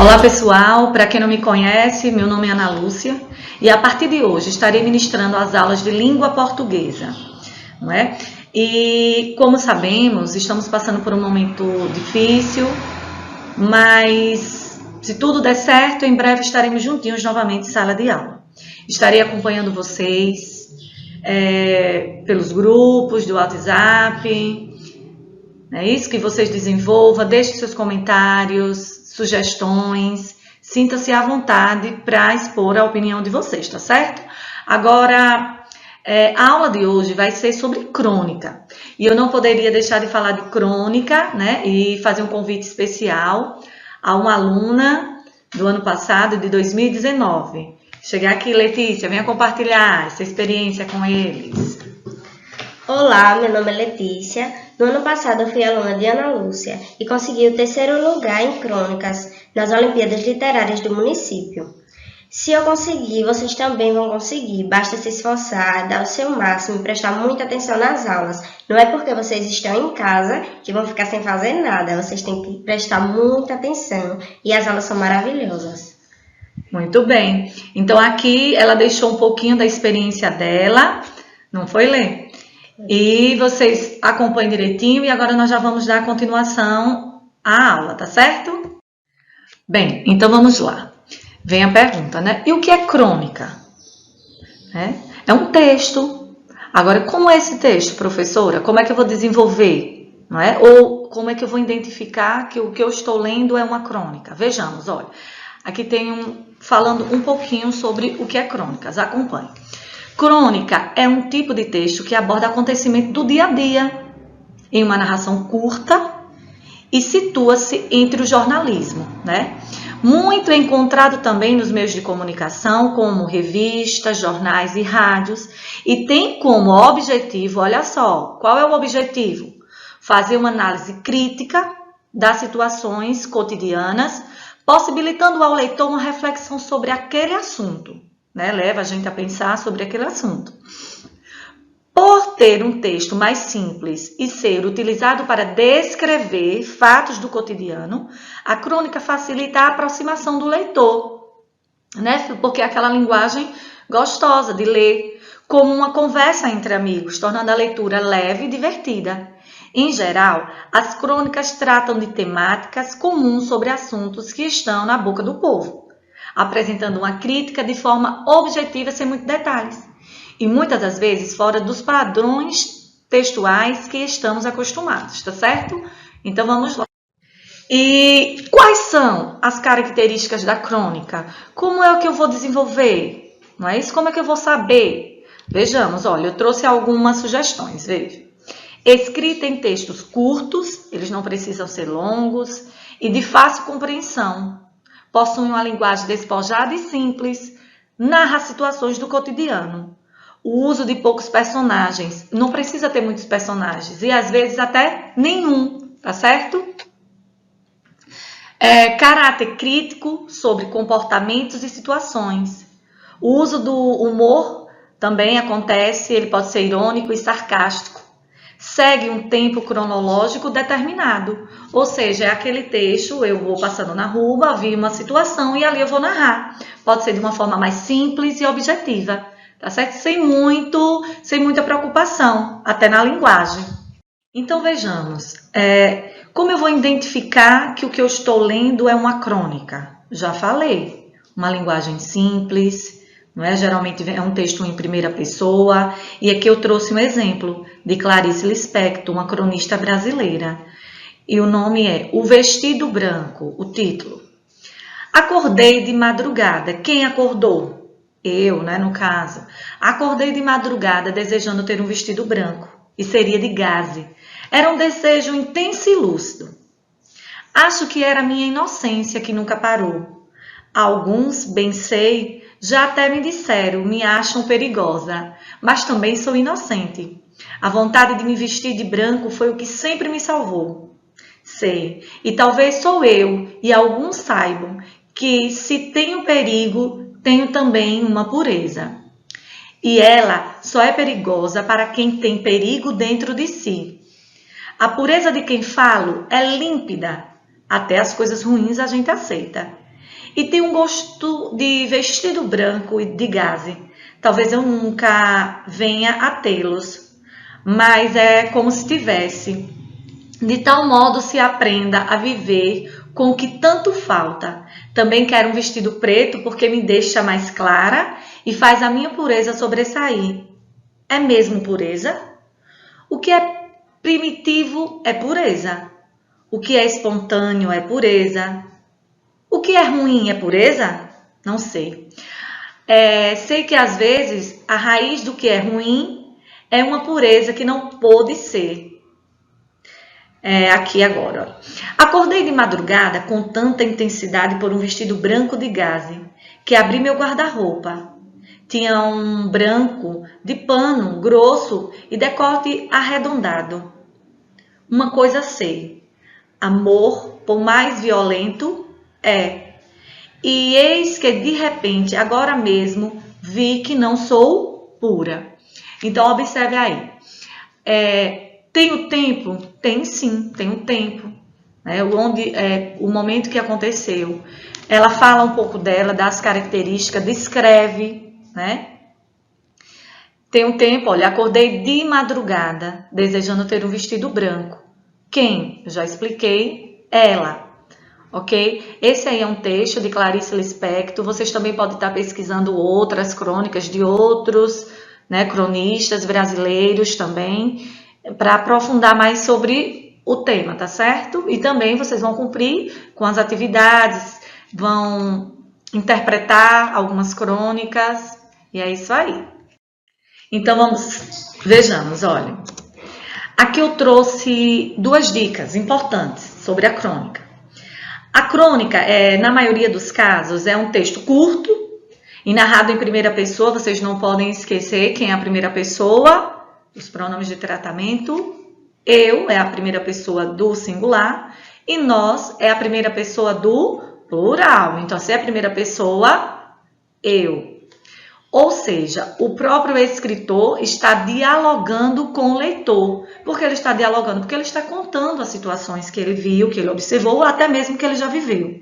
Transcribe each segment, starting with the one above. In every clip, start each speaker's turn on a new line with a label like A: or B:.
A: Olá pessoal, para quem não me conhece, meu nome é Ana Lúcia e a partir de hoje estarei ministrando as aulas de língua portuguesa, não é? E como sabemos, estamos passando por um momento difícil, mas se tudo der certo, em breve estaremos juntinhos novamente em sala de aula. Estarei acompanhando vocês pelos grupos do WhatsApp. É isso que vocês desenvolvam, deixem seus comentários, sugestões, sinta-se à vontade para expor a opinião de vocês, tá certo? Agora, a aula de hoje vai ser sobre crônica. E eu não poderia deixar de falar de crônica, né? E fazer um convite especial a uma aluna do ano passado, de 2019. Chegar aqui, Letícia, venha compartilhar essa experiência com eles.
B: Olá, meu nome é Letícia. No ano passado eu fui aluna de Ana Lúcia e consegui o 3º lugar em crônicas nas Olimpíadas Literárias do município. Se eu conseguir, vocês também vão conseguir. Basta se esforçar, dar o seu máximo e prestar muita atenção nas aulas. Não é porque vocês estão em casa que vão ficar sem fazer nada. Vocês têm que prestar muita atenção e as aulas são maravilhosas.
A: Muito bem. Então aqui ela deixou um pouquinho da experiência dela, não foi, Lê? E vocês acompanhem direitinho e agora nós já vamos dar continuação à aula, tá certo? Bem, então vamos lá. Vem a pergunta, né? E o que é crônica? É um texto. Agora, como é esse texto, professora? Como é que eu vou desenvolver? Não é? Ou como é que eu vou identificar que o que eu estou lendo é uma crônica? Vejamos, olha. Aqui tem falando um pouquinho sobre o que é crônicas. Acompanhe. Crônica é um tipo de texto que aborda acontecimento do dia a dia, em uma narração curta e situa-se entre o jornalismo, né? Muito é encontrado também nos meios de comunicação, como revistas, jornais e rádios, e tem como objetivo, olha só, qual é o objetivo? Fazer uma análise crítica das situações cotidianas, possibilitando ao leitor uma reflexão sobre aquele assunto. Né? Leva a gente a pensar sobre aquele assunto. Por ter um texto mais simples e ser utilizado para descrever fatos do cotidiano, a crônica facilita a aproximação do leitor, né? Porque é aquela linguagem gostosa de ler, como uma conversa entre amigos, tornando a leitura leve e divertida. Em geral, as crônicas tratam de temáticas comuns sobre assuntos que estão na boca do povo, apresentando uma crítica de forma objetiva, sem muitos detalhes, e muitas das vezes fora dos padrões textuais que estamos acostumados, tá certo? Então vamos lá. E quais são as características da crônica? Como é o que eu vou desenvolver? Não é isso? Como é que eu vou saber? Vejamos, olha, eu trouxe algumas sugestões, veja. Escrita em textos curtos, eles não precisam ser longos, e de fácil compreensão. Possui uma linguagem despojada e simples, narra situações do cotidiano. O uso de poucos personagens, não precisa ter muitos personagens, e às vezes até nenhum, tá certo? Caráter crítico sobre comportamentos e situações. O uso do humor também acontece, ele pode ser irônico e sarcástico. Segue um tempo cronológico determinado, ou seja, é aquele texto, eu vou passando na rua, vi uma situação e ali eu vou narrar. Pode ser de uma forma mais simples e objetiva, tá certo? Sem muita preocupação, até na linguagem. Então vejamos, como eu vou identificar que o que eu estou lendo é uma crônica? Já falei, uma linguagem simples, não é? Geralmente é um texto em primeira pessoa, e aqui eu trouxe um exemplo de Clarice Lispector, uma cronista brasileira. E o nome é O Vestido Branco, o título. Acordei de madrugada. Quem acordou? Eu, né, no caso. Acordei de madrugada desejando ter um vestido branco, e seria de gaze. Era um desejo intenso e lúcido. Acho que era minha inocência que nunca parou. Alguns, bem sei, já até me disseram, me acham perigosa, mas também sou inocente. A vontade de me vestir de branco foi o que sempre me salvou. Sei, e talvez sou eu e alguns saibam que se tenho perigo, tenho também uma pureza. E ela só é perigosa para quem tem perigo dentro de si. A pureza de quem falo é límpida, até as coisas ruins a gente aceita. e tem um gosto de vestido branco e de gaze. Talvez eu nunca venha a tê-los, mas é como se tivesse. De tal modo se aprenda a viver com o que tanto falta. Também quero um vestido preto porque me deixa mais clara e faz a minha pureza sobressair. É mesmo pureza? O que é primitivo é pureza. O que é espontâneo é pureza. O que é ruim é pureza? Não sei. Sei que às vezes a raiz do que é ruim é uma pureza que não pôde ser. Aqui agora. Acordei de madrugada com tanta intensidade por um vestido branco de gaze que abri meu guarda-roupa. Tinha um branco de pano grosso e decote arredondado. Uma coisa sei, amor, por mais violento, é. E eis que de repente, agora mesmo, vi que não sou pura. Então, observe aí. Tenho tempo? Tem sim, tenho tempo. O momento que aconteceu. Ela fala um pouco dela, das características, descreve, né? Tenho tempo, olha, acordei de madrugada, desejando ter um vestido branco. Quem? Eu já expliquei, ela. Ok? Esse aí é um texto de Clarice Lispector. Vocês também podem estar pesquisando outras crônicas de outros, né, cronistas brasileiros também, para aprofundar mais sobre o tema, tá certo? E também vocês vão cumprir com as atividades, vão interpretar algumas crônicas, e é isso aí. Então, vejamos, olha. Aqui eu trouxe 2 dicas importantes sobre a crônica. A crônica, na maioria dos casos, é um texto curto e narrado em primeira pessoa. Vocês não podem esquecer quem é a primeira pessoa, os pronomes de tratamento. Eu é a primeira pessoa do singular e nós é a primeira pessoa do plural. Então, se é a primeira pessoa, eu. Ou seja, o próprio escritor está dialogando com o leitor. Por que ele está dialogando? Porque ele está contando as situações que ele viu, que ele observou, ou até mesmo que ele já viveu.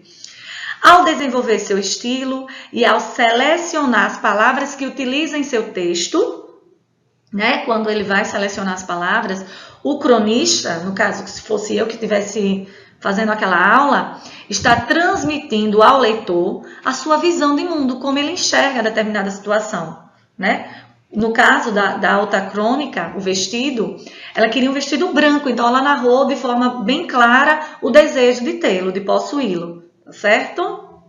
A: Ao desenvolver seu estilo e ao selecionar as palavras que utiliza em seu texto, né, quando ele vai selecionar as palavras, o cronista, no caso, se fosse eu que estivesse fazendo aquela aula, está transmitindo ao leitor a sua visão de mundo, como ele enxerga determinada situação, né? No caso da outra crônica, o vestido, ela queria um vestido branco, então ela narrou de forma bem clara o desejo de tê-lo, de possuí-lo, tá certo?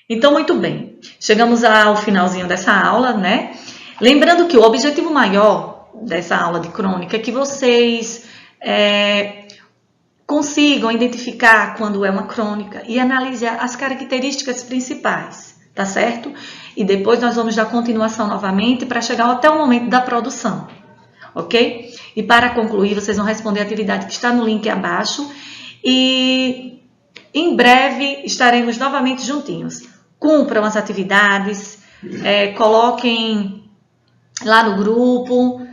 A: Então, muito bem, chegamos ao finalzinho dessa aula, né? Lembrando que o objetivo maior dessa aula de crônica é que vocês consigam identificar quando é uma crônica e analisar as características principais, tá certo? E depois nós vamos dar continuação novamente para chegar até o momento da produção, ok? E para concluir, vocês vão responder a atividade que está no link abaixo e em breve estaremos novamente juntinhos. Cumpram as atividades, coloquem lá no grupo.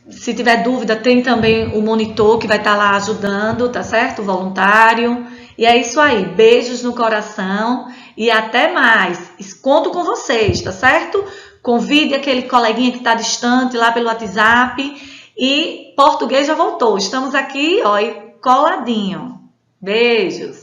A: Se tiver dúvida, tem também o monitor que vai estar lá ajudando, tá certo? O voluntário. E é isso aí. Beijos no coração e até mais. Conto com vocês, tá certo? Convide aquele coleguinha que está distante lá pelo WhatsApp. E português já voltou. Estamos aqui, ó, coladinho. Beijos.